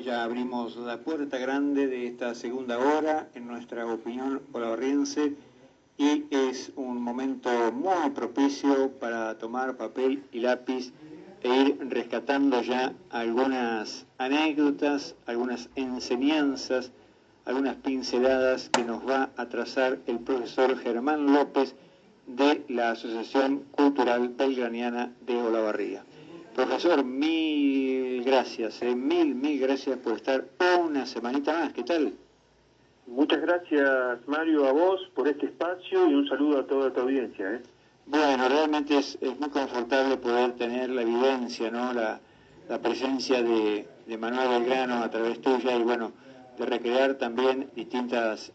Ya abrimos la puerta grande de esta segunda hora en nuestra opinión olavarriense y es un momento muy propicio para tomar papel y lápiz e ir rescatando ya algunas anécdotas, algunas enseñanzas, algunas pinceladas que nos va a trazar el profesor Germán López de la Asociación Cultural Belgraniana de Olavarría. Profesor, mil gracias, mil gracias por estar una semanita más. ¿Qué tal? Muchas gracias, Mario, a vos por este espacio y un saludo a toda tu audiencia. Bueno, realmente es muy confortable poder tener la evidencia, ¿no? La presencia de Manuel Belgrano a través tuya y bueno, de recrear también distintas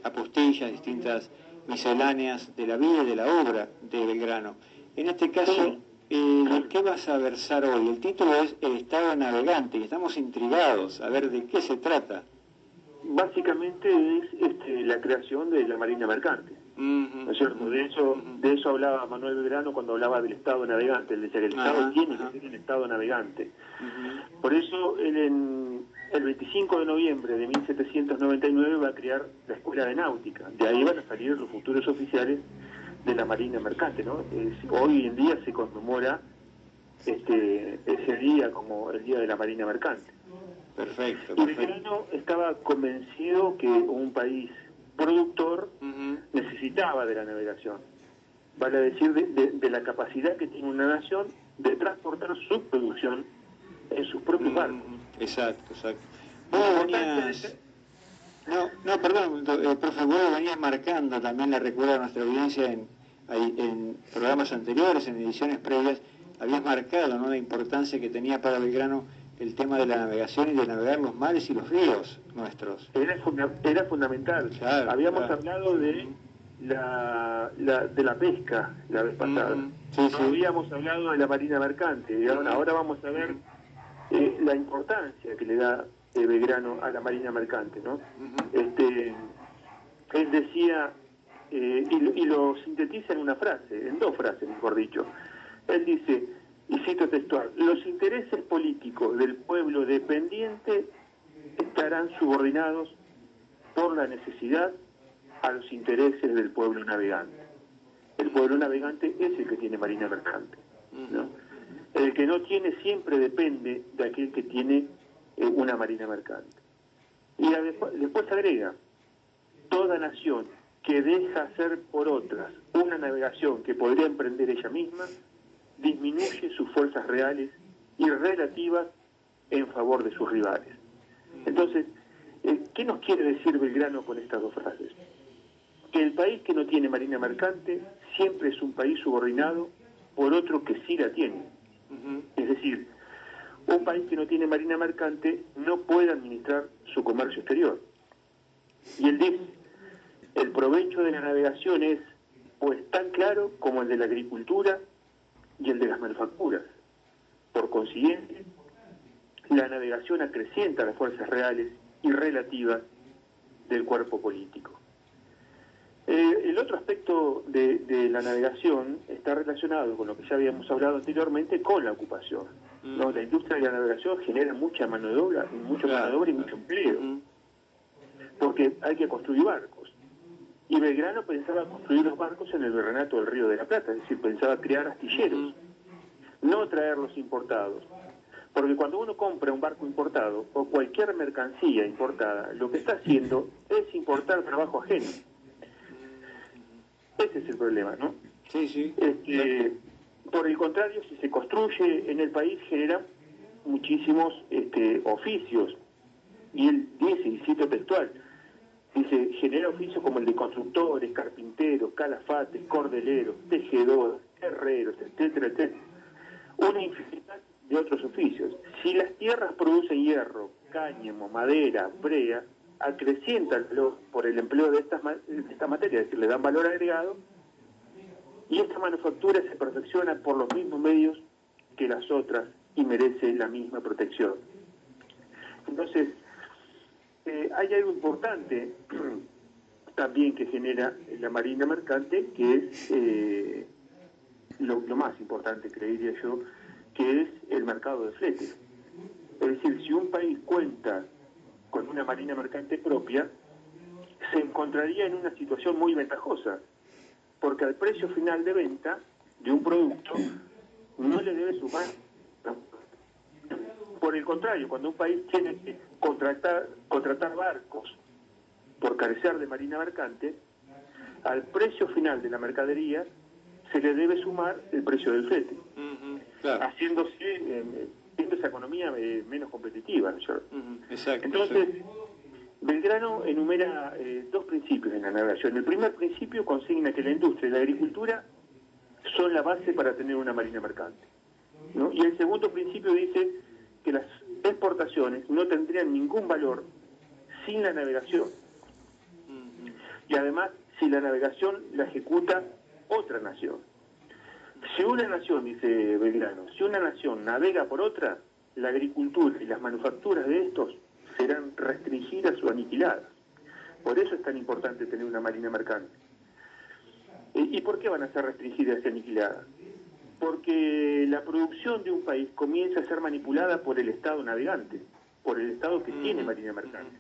apostillas, distintas misceláneas de la vida y de la obra de Belgrano. En este caso, ¿de qué vas a versar hoy? El título es El Estado Navegante y estamos intrigados a ver de qué se trata. Básicamente es la creación de la Marina Mercante, ¿no es cierto? De eso hablaba Manuel Belgrano cuando hablaba del Estado Navegante. Él decía que el Estado tiene que ser un Estado Navegante. Por eso él el 25 de noviembre de 1799 va a crear la Escuela de Náutica. De ahí van a salir los futuros oficiales de la Marina Mercante, ¿no? Hoy en día se conmemora ese día como el Día de la Marina Mercante. Perfecto. Y Belgrano estaba convencido que un país productor necesitaba de la navegación, vale decir de la capacidad que tiene una nación de transportar su producción en sus propios barcos. Exacto. Vos venías... perdón, profe, vos venías marcando, también le recuerdo a nuestra audiencia en programas anteriores, en ediciones previas, habías marcado, ¿no?, la importancia que tenía para Belgrano el tema de la navegación y de navegar los mares y los ríos nuestros. Era fundamental. Claro, habíamos hablado de la pesca la vez pasada. Habíamos hablado de la marina mercante. Y ahora vamos a ver la importancia que le da Belgrano a la marina mercante, ¿no? Él decía, y lo sintetiza en una frase, en dos frases, mejor dicho. Él dice, y cito textual: los intereses políticos del pueblo dependiente estarán subordinados por la necesidad a los intereses del pueblo navegante. El pueblo navegante es el que tiene marina mercante, ¿no? El que no tiene siempre depende de aquel que tiene una marina mercante. Y después agrega, toda nación que deja hacer por otras una navegación que podría emprender ella misma, disminuye sus fuerzas reales y relativas en favor de sus rivales. Entonces, ¿qué nos quiere decir Belgrano con estas dos frases? Que el país que no tiene marina mercante siempre es un país subordinado por otro que sí la tiene. Es decir, un país que no tiene marina mercante no puede administrar su comercio exterior. Y él dice, el provecho de la navegación es pues tan claro como el de la agricultura y el de las manufacturas. Por consiguiente, la navegación acrecienta las fuerzas reales y relativas del cuerpo político. El otro aspecto de la navegación está relacionado con lo que ya habíamos hablado anteriormente, con la ocupación, ¿no? La industria de la navegación genera mucha mano de obra y mucho empleo, porque hay que construir barcos. Y Belgrano pensaba construir los barcos en el virreinato del Río de la Plata, es decir, pensaba crear astilleros, no traerlos importados. Porque cuando uno compra un barco importado o cualquier mercancía importada, lo que está haciendo es importar trabajo ajeno. Ese es el problema, ¿no? Sí. Por el contrario, si se construye en el país, genera muchísimos oficios. Y él dice, y cito textual, dice, genera oficios como el de constructores, carpinteros, calafates, cordeleros, tejedores, herreros, etcétera. Una infinidad de otros oficios. Si las tierras producen hierro, cáñamo, madera, brea, acrecientan por el empleo de esta materia, es decir, le dan valor agregado, y esta manufactura se perfecciona por los mismos medios que las otras y merece la misma protección. Entonces, hay algo importante también que genera la marina mercante, que es lo más importante, creería yo, que es el mercado de flete. Es decir, si un país cuenta con una marina mercante propia, se encontraría en una situación muy ventajosa, porque al precio final de venta de un producto no le debe sumar. Por el contrario, cuando un país tiene que contratar barcos por carecer de marina mercante, al precio final de la mercadería se le debe sumar el precio del flete, claro. haciéndose esa economía menos competitiva, ¿no es cierto? Exacto. Entonces, Belgrano enumera dos principios en la navegación. El primer principio consigna que la industria y la agricultura son la base para tener una marina mercante, ¿no? Y el segundo principio dice que las exportaciones no tendrían ningún valor sin la navegación. Y además, si la navegación la ejecuta otra nación. Si una nación, dice Belgrano, si una nación navega por otra, la agricultura y las manufacturas de estos serán restringidas o aniquiladas. Por eso es tan importante tener una marina mercante. ¿Y por qué van a ser restringidas y aniquiladas? Porque la producción de un país comienza a ser manipulada por el Estado navegante, por el Estado que tiene marina mercante.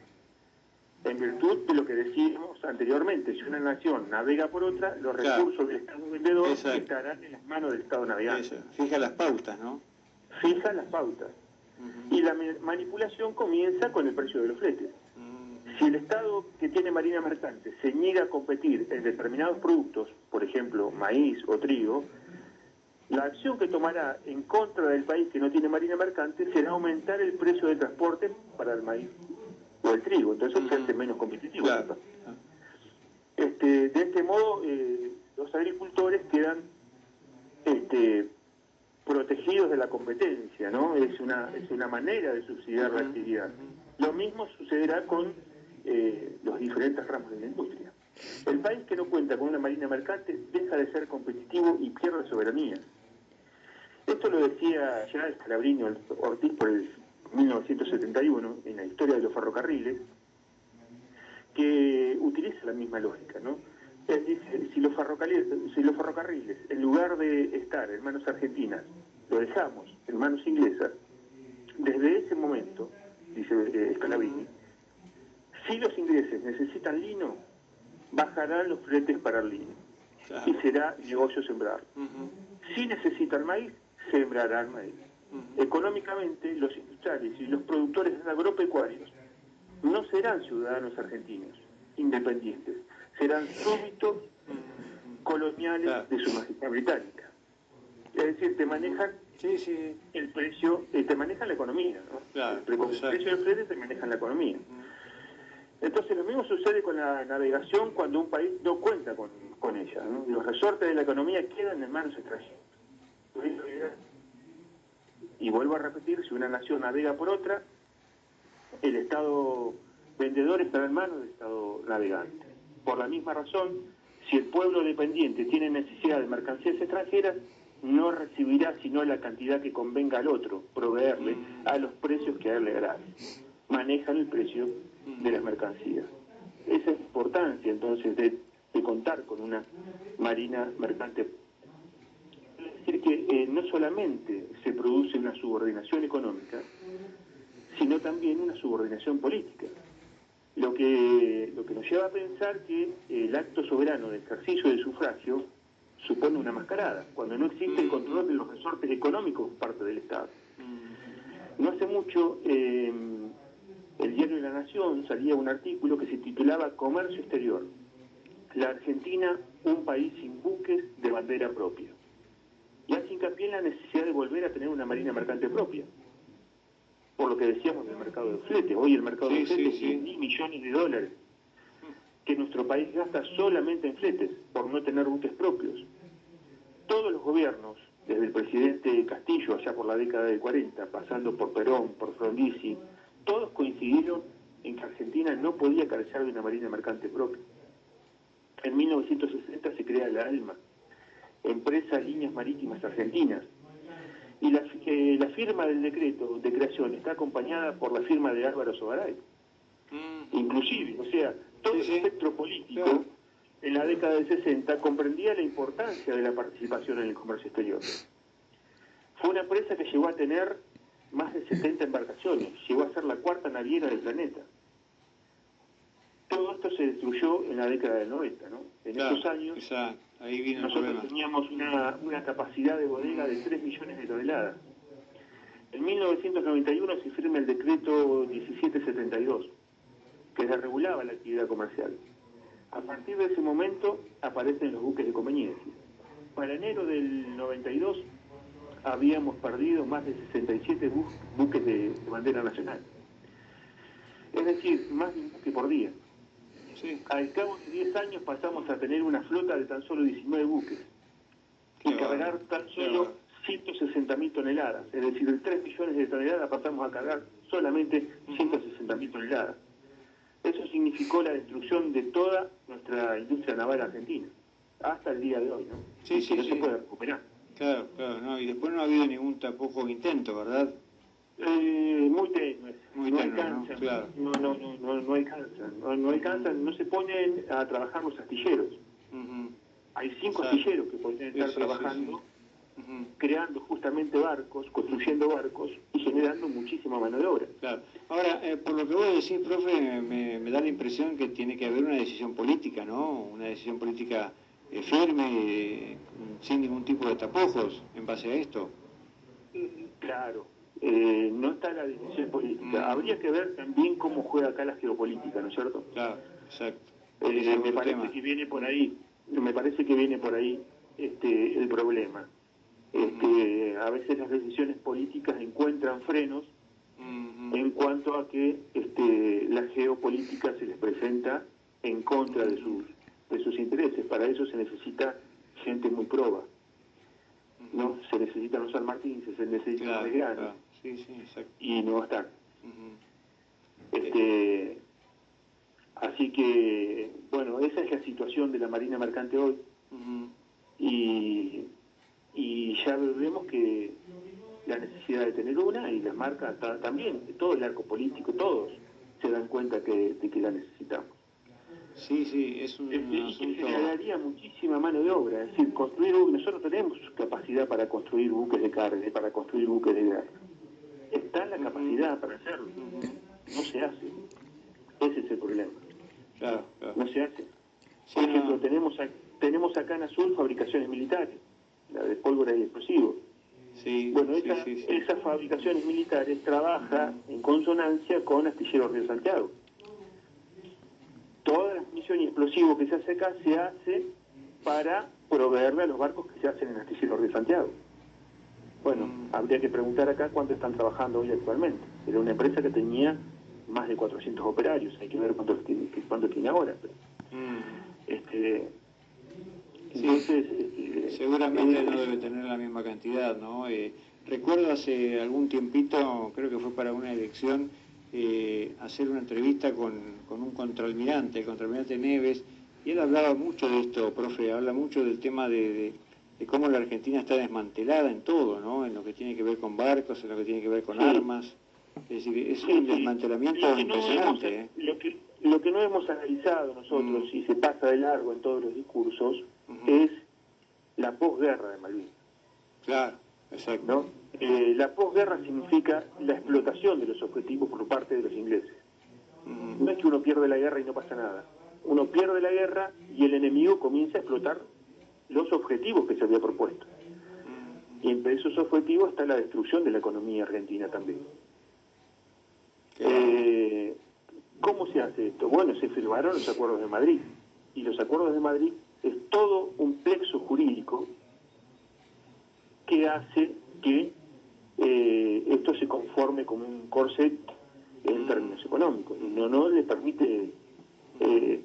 En virtud de lo que decíamos anteriormente, si una nación navega por otra, los recursos del Estado vendedor estarán en las manos del Estado navegante. Eso. Fija las pautas, ¿no? Fija las pautas. Y la manipulación comienza con el precio de los fletes. Si el Estado que tiene marina mercante se niega a competir en determinados productos, por ejemplo, maíz o trigo, la acción que tomará en contra del país que no tiene marina mercante será aumentar el precio de transporte para el maíz o el trigo, entonces se hace menos competitivo. Claro. De este modo, los agricultores quedan protegidos de la competencia, ¿no? Es una manera de subsidiar la actividad. Lo mismo sucederá con los diferentes ramos de la industria. El país que no cuenta con una marina mercante deja de ser competitivo y pierde soberanía. Esto lo decía ya Scalabrini Ortiz por el 1971 en la historia de los ferrocarriles, que utiliza la misma lógica, ¿no? Él dice, si los ferrocarriles, en lugar de estar en manos argentinas, lo dejamos en manos inglesas, desde ese momento, dice Scalabrini, si los ingleses necesitan lino, bajarán los fletes para el lino, y será negocio sembrar. Si necesitan maíz, sembrarán maíz. Económicamente, los industriales y los productores agropecuarios no serán ciudadanos argentinos, independientes, serán súbditos coloniales de su majestad británica. Es decir, te manejan el precio, te manejan la economía, ¿no? Claro, con el precio del flete te manejan la economía. Entonces lo mismo sucede con la navegación cuando un país no cuenta con ella, ¿no? Los resortes de la economía quedan en manos extranjeras. Y vuelvo a repetir, si una nación navega por otra, el Estado vendedor estará en manos del Estado navegante. Por la misma razón, si el pueblo dependiente tiene necesidad de mercancías extranjeras, no recibirá sino la cantidad que convenga al otro, proveerle a los precios que a él le agraden. Manejan el precio de las mercancías. Esa es la importancia entonces de contar con una marina mercante. Es decir, que no solamente se produce una subordinación económica, sino también una subordinación política. Lo que nos lleva a pensar que el acto soberano de ejercicio del sufragio supone una mascarada, cuando no existe el control de los resortes económicos por parte del Estado. No hace mucho, el diario La Nación salía un artículo que se titulaba Comercio Exterior. La Argentina, un país sin buques de bandera propia. Y hace hincapié en la necesidad de volver a tener una marina mercante propia. Por lo que decíamos del mercado de flete. Hoy el mercado de flete es 100.000 millones de dólares que nuestro país gasta solamente en fletes por no tener buques propios. Todos los gobiernos, desde el presidente Castillo allá por la década del 40, pasando por Perón, por Frondizi, todos coincidieron en que Argentina no podía carecer de una marina mercante propia. En 1960 se crea la ALMA, Empresa Líneas Marítimas Argentinas, y la firma del decreto de creación está acompañada por la firma de Álvaro Sogaray. Inclusive, o sea, todo el espectro político en la década del 60 comprendía la importancia de la participación en el comercio exterior. Fue una empresa que llegó a tener más de 70 embarcaciones, llegó a ser la cuarta naviera del planeta. Todo esto se destruyó en la década del 90, ¿no? En estos años, ahí viene nosotros teníamos una capacidad de bodega de 3 millones de toneladas. En 1991 se firma el decreto 1772, que desregulaba la actividad comercial. A partir de ese momento aparecen los buques de conveniencia. Para enero del 92 habíamos perdido más de 67 buques de bandera nacional. Es decir, más de un buque por día. Sí. Al cabo de 10 años pasamos a tener una flota de tan solo 19 buques y cargar tan solo 160.000 toneladas. Es decir, de 3 millones de toneladas pasamos a cargar solamente 160.000 toneladas. Eso significó la destrucción de toda nuestra industria naval argentina, hasta el día de hoy, ¿no? Sí, sí, no se puede recuperar. Claro, no, y después no ha habido ningún tampoco intento, ¿verdad? Muy tenue, no alcanzan, claro. no alcanzan, no se ponen a trabajar los astilleros. Hay 5 astilleros que podrían estar trabajando, creando justamente barcos, construyendo barcos y generando muchísima mano de obra. Claro. Ahora, por lo que vos decís, profe, me da la impresión que tiene que haber una decisión política, ¿no? Una decisión política firme, sin ningún tipo de tapujos en base a esto. Claro, no está la decisión política. Habría que ver también cómo juega acá la geopolítica, ¿no es cierto? Claro, exacto. Me parece que viene por ahí, el problema. A veces las decisiones políticas encuentran frenos en cuanto a que la geopolítica se les presenta en contra de sus intereses. Para eso se necesita gente muy proba, ¿no? Se necesitan los San Martín, se necesitan los Belgrano, y no están. Así que, bueno, esa es la situación de la Marina Mercante hoy. Y ya vemos que la necesidad de tener una, y las marcas también, todo el arco político, todos se dan cuenta de que la necesitamos. Sí, es un asunto... Generaría muchísima mano de obra, es decir, construir buques, nosotros tenemos capacidad para construir buques de carga, para construir buques de guerra. Está la capacidad para hacerlo, no se hace. Ese es el problema. Claro. No se hace. Por ejemplo, tenemos acá en Azul fabricaciones militares, la de pólvora y explosivos. Bueno, esas fabricaciones militares trabajan en consonancia con Astilleros Río Santiago. Toda la munición y explosivo que se hace acá se hace para proveerle a los barcos que se hacen en Astilleros Río Santiago. Bueno, habría que preguntar acá cuánto están trabajando hoy actualmente. Era una empresa que tenía más de 400 operarios, hay que ver cuánto tiene ahora. Pero, entonces, seguramente no debe tener la misma cantidad, ¿no? Recuerdo hace algún tiempito, creo que fue para una elección, hacer una entrevista con un contraalmirante, el contraalmirante Neves, y él hablaba mucho de esto, profe, habla mucho del tema de cómo la Argentina está desmantelada en todo, ¿no? En lo que tiene que ver con barcos, en lo que tiene que ver con armas. Es decir, es un desmantelamiento impresionante. Lo que no hemos analizado nosotros, y se pasa de largo en todos los discursos, es la posguerra de Malvinas. Claro, exacto. ¿No? La posguerra significa la explotación de los objetivos por parte de los ingleses. No es que uno pierde la guerra y no pasa nada. Uno pierde la guerra y el enemigo comienza a explotar los objetivos que se había propuesto. Y entre esos objetivos está la destrucción de la economía argentina también. ¿Cómo se hace esto? Bueno, se firmaron los Acuerdos de Madrid. Y los Acuerdos de Madrid es todo un plexo jurídico que hace que esto se conforme como un corset en términos económicos. No le permite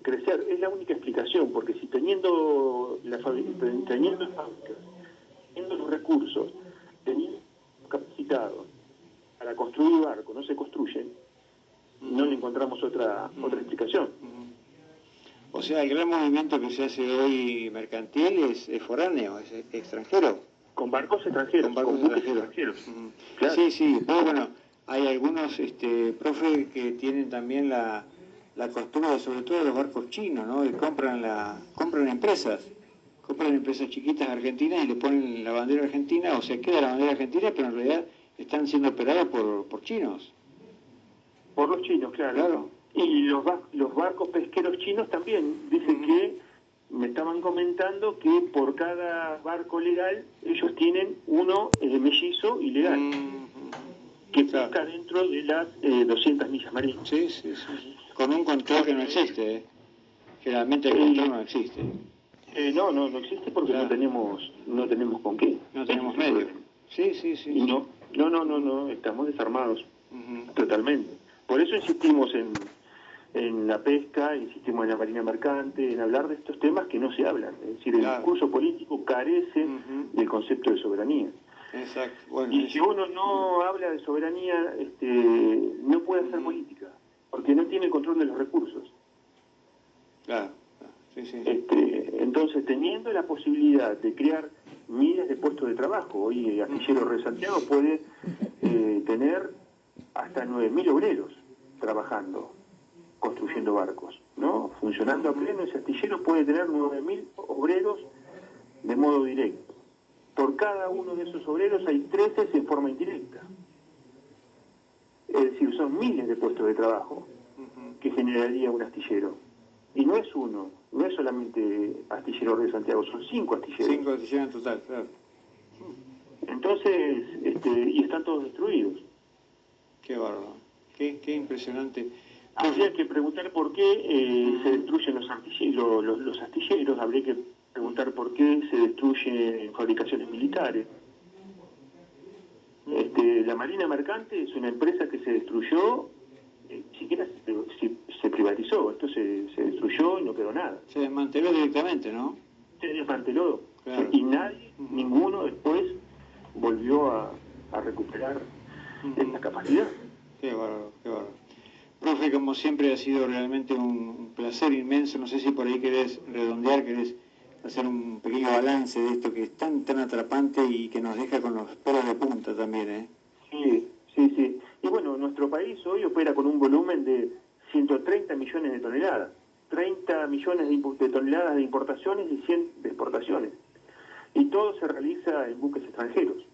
crecer. Es la única explicación, porque si teniendo fábricas, teniendo los recursos, teniendo capacitados para construir barcos, no se construyen, no le encontramos otra explicación. O sea, el gran movimiento que se hace hoy mercantil es foráneo, es extranjero. Con barcos extranjeros, con buques extranjeros. Claro. Sí, pero bueno, hay algunos profe que tienen también la costumbre, sobre todo los barcos chinos, ¿no? Y compran empresas chiquitas argentinas y le ponen la bandera argentina, o sea, queda la bandera argentina, pero en realidad están siendo operados por chinos. Por los chinos, claro. Claro. Y los barcos pesqueros chinos también. Dicen que, me estaban comentando que por cada barco legal, ellos tienen uno mellizo ilegal, que pesca dentro de las 200 millas marinas. Sí. Con un control que no existe, ¿eh? Generalmente el control no existe. No existe porque no tenemos con qué. No tenemos medios. Sí. Y no, estamos desarmados totalmente. Por eso insistimos en la pesca, insistimos en la marina mercante, en hablar de estos temas que no se hablan. Es decir, el discurso político carece del concepto de soberanía. Exacto. Bueno, y si uno no habla de soberanía, no puede hacer política, porque no tiene el control de los recursos. Claro. Sí. Entonces, teniendo la posibilidad de crear miles de puestos de trabajo, hoy el astillero Río Santiago puede tener hasta 9.000 obreros trabajando, construyendo barcos, ¿no? Funcionando a pleno, ese astillero puede tener 9.000 obreros de modo directo. Por cada uno de esos obreros hay 13 en forma indirecta. Es decir, son miles de puestos de trabajo que generaría un astillero. Y no es uno, no es solamente astillero Río Santiago, son 5 astilleros. 5 astilleros en total, claro. Entonces, y están todos destruidos. Qué bárbaro, qué impresionante. Habría que preguntar por qué se destruyen los astilleros, habría que preguntar por qué se destruyen fabricaciones militares. La Marina Mercante es una empresa que se destruyó, siquiera se privatizó, esto se destruyó y no quedó nada. Se desmanteló directamente, ¿no? Se desmanteló, claro. Y nadie, ninguno después volvió a recuperar esta capacidad. Qué bárbaro. Profe, como siempre ha sido realmente un placer inmenso. No sé si por ahí querés redondear, querés hacer un pequeño balance de esto que es tan atrapante y que nos deja con los pelos de punta también, ¿eh? Sí. Y bueno, nuestro país hoy opera con un volumen de 130 millones de toneladas, 30 millones de toneladas de importaciones y 100 de exportaciones. Y todo se realiza en buques extranjeros,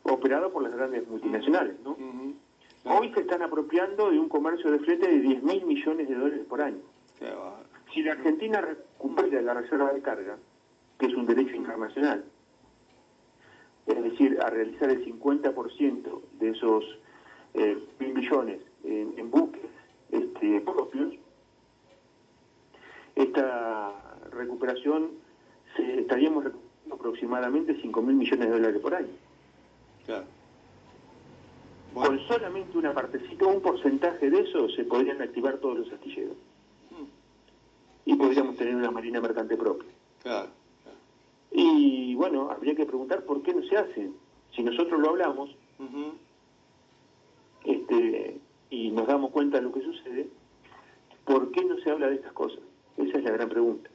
operados por las grandes multinacionales, ¿no? Hoy se están apropiando de un comercio de flete de 10.000 millones de dólares por año. Si la Argentina recupera la reserva de carga, que es un derecho internacional, es decir, a realizar el 50% de esos 1.000 millones en buques propios, esta recuperación estaríamos recuperando aproximadamente 5.000 millones de dólares por año. Claro. Bueno. Con solamente una partecita, un porcentaje de eso, se podrían activar todos los astilleros. Y podríamos tener una marina mercante propia. Claro. Y bueno, habría que preguntar por qué no se hace. Si nosotros lo hablamos, y nos damos cuenta de lo que sucede, ¿por qué no se habla de estas cosas? Esa es la gran pregunta.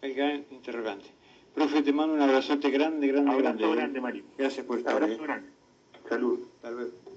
El gran interrogante. Profe, te mando un abrazote grande. Abrazo grande, Mario. Gracias por estar. Abrazo grande. Salud. Hasta luego.